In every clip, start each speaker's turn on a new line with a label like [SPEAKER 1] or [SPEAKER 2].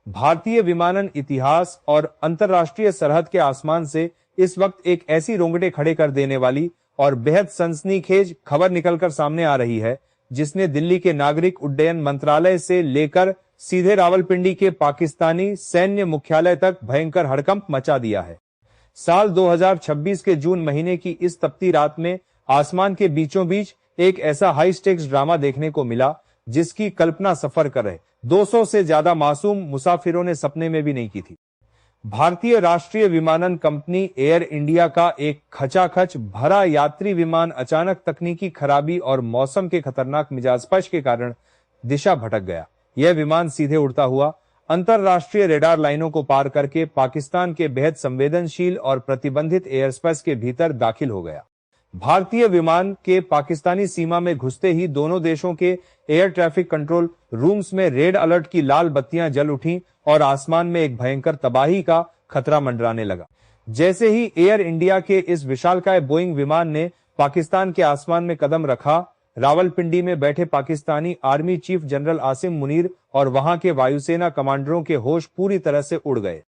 [SPEAKER 1] भारतीय विमानन इतिहास और अंतर्राष्ट्रीय सरहद के आसमान से इस वक्त एक ऐसी रोंगटे खड़े कर देने वाली और बेहद सनसनीखेज खबर निकलकर सामने आ रही है, जिसने दिल्ली के नागरिक उड्डयन मंत्रालय से लेकर सीधे रावलपिंडी के पाकिस्तानी सैन्य मुख्यालय तक भयंकर हड़कंप मचा दिया है। साल 2026 के जून महीने की इस तपती रात में आसमान के बीचों बीच एक ऐसा हाई स्टेक्स ड्रामा देखने को मिला, जिसकी कल्पना सफर कर रहे 200 से ज्यादा मासूम मुसाफिरों ने सपने में भी नहीं की थी। भारतीय राष्ट्रीय विमानन कंपनी एयर इंडिया का एक खचाखच भरा यात्री विमान अचानक तकनीकी खराबी और मौसम के खतरनाक मिजाजपश के कारण दिशा भटक गया। यह विमान सीधे उड़ता हुआ अंतरराष्ट्रीय रेडार लाइनों को पार करके पाकिस्तान के बेहद संवेदनशील और प्रतिबंधित एयर स्पेस के भीतर दाखिल हो गया। भारतीय विमान के पाकिस्तानी सीमा में घुसते ही दोनों देशों के एयर ट्रैफिक कंट्रोल रूम्स में रेड अलर्ट की लाल बत्तियां जल उठीं और आसमान में एक भयंकर तबाही का खतरा मंडराने लगा। जैसे ही एयर इंडिया के इस विशालकाय बोइंग विमान ने पाकिस्तान के आसमान में कदम रखा, रावलपिंडी में बैठे Pakistani army chief general Asim Munir और वहां के वायुसेना कमांडरों के होश पूरी तरह से उड़ गए।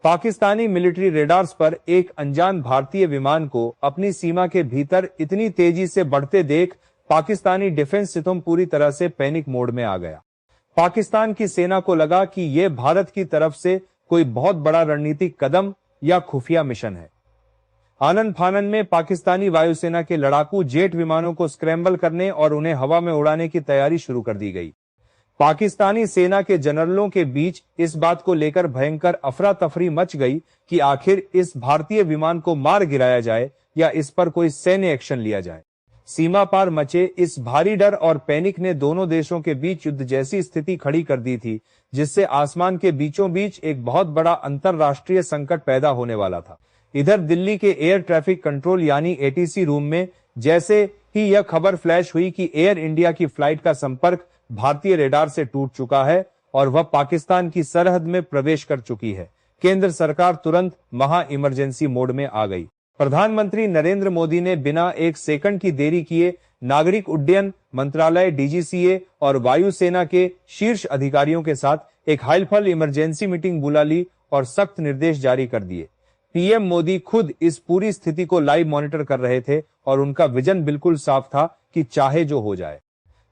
[SPEAKER 1] पाकिस्तानी मिलिट्री रेडार्स पर एक अनजान भारतीय विमान को अपनी सीमा के भीतर इतनी तेजी से बढ़ते देख पाकिस्तानी डिफेंस सिस्टम पूरी तरह से पैनिक मोड में आ गया। पाकिस्तान की सेना को लगा कि यह भारत की तरफ से कोई बहुत बड़ा रणनीतिक कदम या खुफिया मिशन है। आनन फानन में पाकिस्तानी वायुसेना के लड़ाकू जेट विमानों को स्क्रैम्बल करने और उन्हें हवा में उड़ाने की तैयारी शुरू कर दी गई। पाकिस्तानी सेना के जनरलों के बीच इस बात को लेकर भयंकर अफरा तफरी मच गई कि आखिर इस भारतीय विमान को मार गिराया जाए या इस पर कोई सैन्य एक्शन लिया जाए। सीमा पार मचे इस भारी डर और पैनिक ने दोनों देशों के बीच युद्ध जैसी स्थिति खड़ी कर दी थी, जिससे आसमान के बीचों बीच एक बहुत बड़ा अंतरराष्ट्रीय संकट पैदा होने वाला था। इधर दिल्ली के एयर ट्रैफिक कंट्रोल यानी एटीसी रूम में जैसे ही यह खबर फ्लैश हुई कि एयर इंडिया की फ्लाइट का संपर्क भारतीय रेडार से टूट चुका है और वह पाकिस्तान की सरहद में प्रवेश कर चुकी है, केंद्र सरकार तुरंत महा इमरजेंसी मोड में आ गई। प्रधानमंत्री नरेंद्र मोदी ने बिना एक सेकंड की देरी किए नागरिक उड्डयन मंत्रालय, डीजीसीए और वायुसेना के शीर्ष अधिकारियों के साथ एक हाईफल इमरजेंसी मीटिंग बुला ली और सख्त निर्देश जारी कर दिए। पीएम मोदी खुद इस पूरी स्थिति को लाइव मॉनिटर कर रहे थे और उनका विजन बिल्कुल साफ था कि चाहे जो हो जाए,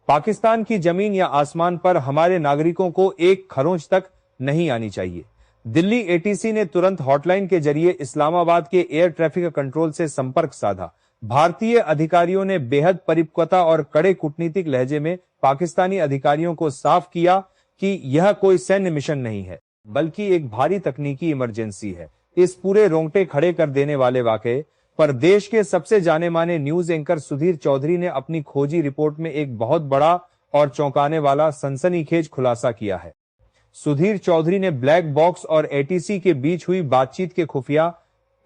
[SPEAKER 1] पाकिस्तान की जमीन या आसमान पर हमारे नागरिकों को एक खरोंच तक नहीं आनी चाहिए। दिल्ली एटीसी ने तुरंत हॉटलाइन के जरिए इस्लामाबाद के एयर ट्रैफिक कंट्रोल से संपर्क साधा। भारतीय अधिकारियों ने बेहद परिपक्वता और कड़े कूटनीतिक लहजे में पाकिस्तानी अधिकारियों को साफ किया कि यह कोई सैन्य मिशन नहीं है, बल्कि एक भारी तकनीकी इमरजेंसी है। इस पूरे रोंगटे खड़े कर देने वाले वाकये पर देश के सबसे जाने माने न्यूज एंकर सुधीर चौधरी ने अपनी खोजी रिपोर्ट में एक बहुत बड़ा और चौंकाने वाला सनसनीखेज खुलासा किया है। सुधीर चौधरी ने ब्लैक बॉक्स और एटीसी के बीच हुई बातचीत के खुफिया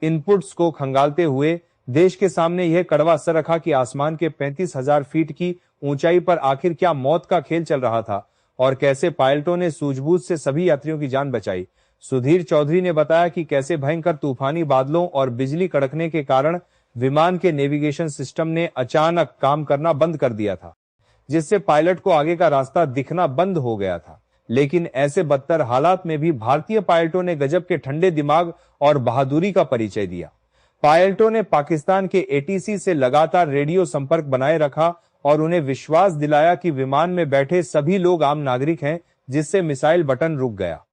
[SPEAKER 1] इनपुट्स को खंगालते हुए देश के सामने यह कड़वा असर रखा कि आसमान के 35,000 फीट की ऊंचाई पर आखिर क्या मौत का खेल चल रहा था और कैसे पायलटों ने सूझबूझ से सभी यात्रियों की जान बचाई। सुधीर चौधरी ने बताया कि कैसे भयंकर तूफानी बादलों और बिजली कड़कने के कारण विमान के नेविगेशन सिस्टम ने अचानक काम करना बंद कर दिया था, जिससे पायलट को आगे का रास्ता दिखना बंद हो गया था। लेकिन ऐसे बदतर हालात में भी भारतीय पायलटों ने गजब के ठंडे दिमाग और बहादुरी का परिचय दिया। पायलटों ने पाकिस्तान के एटीसी से लगातार रेडियो संपर्क बनाए रखा और उन्हें विश्वास दिलाया कि विमान में बैठे सभी लोग आम नागरिक हैं, जिससे मिसाइल बटन रुक गया।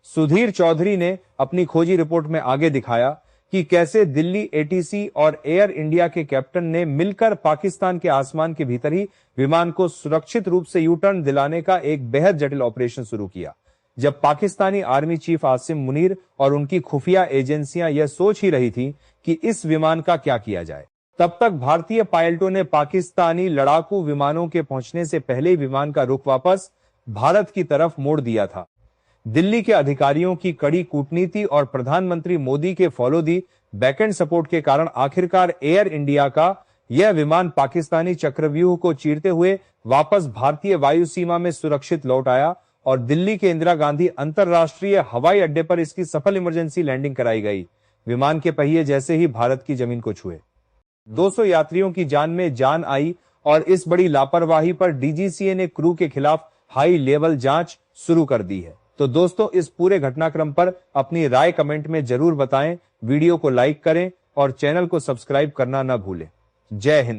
[SPEAKER 1] सुधीर चौधरी ने अपनी खोजी रिपोर्ट में आगे दिखाया कि कैसे दिल्ली एटीसी और एयर इंडिया के कैप्टन ने मिलकर पाकिस्तान के आसमान के भीतर ही विमान को सुरक्षित रूप से यू टर्न दिलाने का एक बेहद जटिल ऑपरेशन शुरू किया। जब पाकिस्तानी आर्मी चीफ आसिम मुनीर और उनकी खुफिया एजेंसियां यह सोच ही रही थी कि इस विमान का क्या किया जाए, तब तक भारतीय पायलटों ने पाकिस्तानी लड़ाकू विमानों के पहुंचने से पहले ही विमान का रुख वापस भारत की तरफ मोड़ दिया था। दिल्ली के अधिकारियों की कड़ी कूटनीति और प्रधानमंत्री मोदी के फॉलो दी बैकएंड सपोर्ट के कारण आखिरकार एयर इंडिया का यह विमान पाकिस्तानी चक्रव्यूह को चीरते हुए वापस भारतीय वायु सीमा में सुरक्षित लौट आया और दिल्ली के इंदिरा गांधी अंतरराष्ट्रीय हवाई अड्डे पर इसकी सफल इमरजेंसी लैंडिंग कराई गई। विमान के पहिए जैसे ही भारत की जमीन को छुए, 200 यात्रियों की जान में जान आई और इस बड़ी लापरवाही पर डीजीसीए ने क्रू के खिलाफ हाई लेवल जांच शुरू कर दी है। तो दोस्तों इस पूरे घटनाक्रम पर अपनी राय कमेंट में जरूर बताएं, वीडियो को लाइक करें और चैनल को सब्सक्राइब करना न भूलें। जय हिंद।